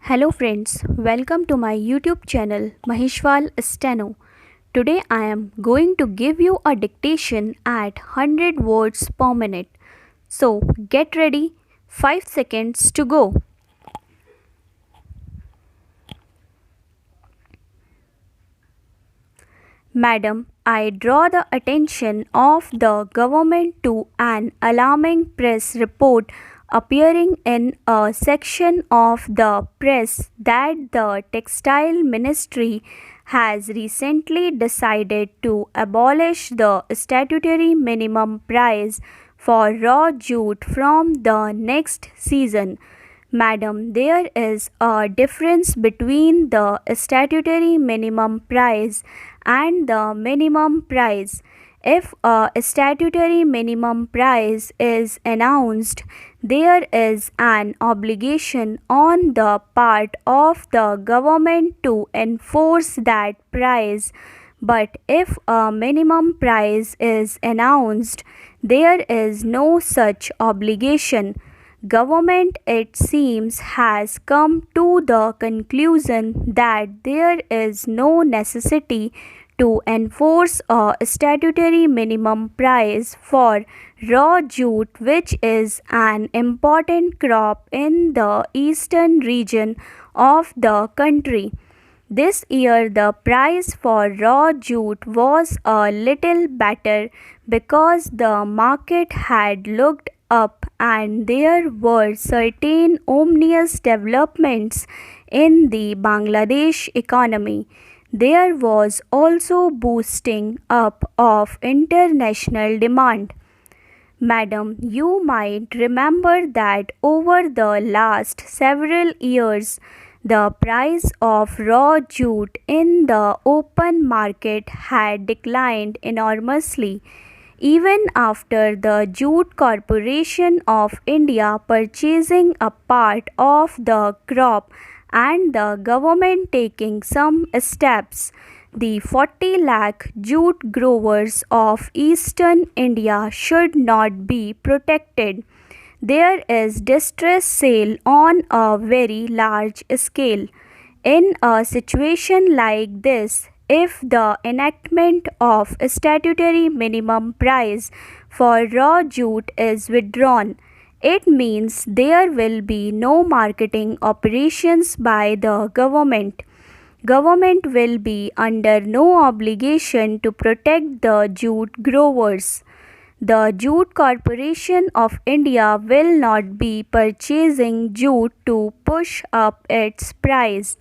Hello friends, welcome to my YouTube channel Maheshwal Steno. Today I am going to give you a dictation at 100 words per minute. So get ready, 5 seconds to go. Madam, I draw the attention of the government to an alarming press report appearing in a section of the press that the Textile Ministry has recently decided to abolish the statutory minimum price for raw jute from the next season. Madam, there is a difference between the statutory minimum price and the minimum price. If a statutory minimum price is announced, there is an obligation on the part of the government to enforce that price. But if a minimum price is announced, there is no such obligation. Government, it seems, has come to the conclusion that there is no necessity to enforce a statutory minimum price for raw jute, which is an important crop in the eastern region of the country. This year, the price for raw jute was a little better because the market had looked up and there were certain ominous developments in the Bangladesh economy. There was also boosting up of international demand. Madam, you might remember that over the last several years, the price of raw jute in the open market had declined enormously. Even after the Jute Corporation of India purchasing a part of the crop and the government taking some steps, the 40 lakh jute growers of eastern India should not be protected. There is distress sale on a very large scale. In a situation like this, if the enactment of statutory minimum price for raw jute is withdrawn, it means there will be no marketing operations by the government. Government will be under no obligation to protect the jute growers. The Jute Corporation of India will not be purchasing jute to push up its price.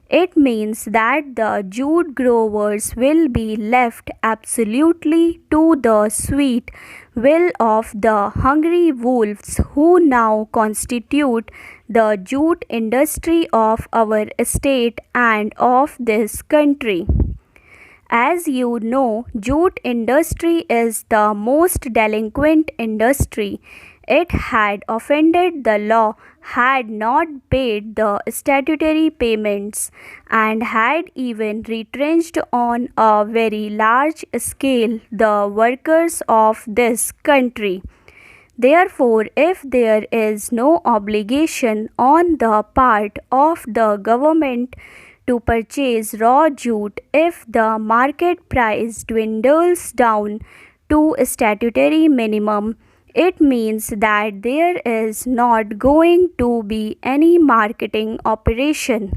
It means that the jute growers will be left absolutely to the sweet will of the hungry wolves who now constitute the jute industry of our state and of this country. As you know, jute industry is the most delinquent industry. It had offended the law, had not paid the statutory payments, and had even retrenched on a very large scale the workers of this country. Therefore, if there is no obligation on the part of the government to purchase raw jute, if the market price dwindles down to statutory minimum, it means that there is not going to be any marketing operation.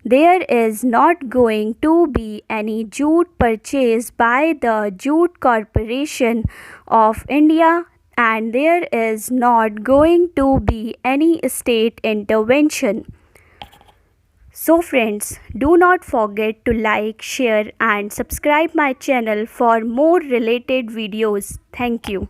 There is not going to be any jute purchased by the Jute Corporation of India, and there is not going to be any state intervention. So friends, do not forget to like, share and subscribe my channel for more related videos. Thank you.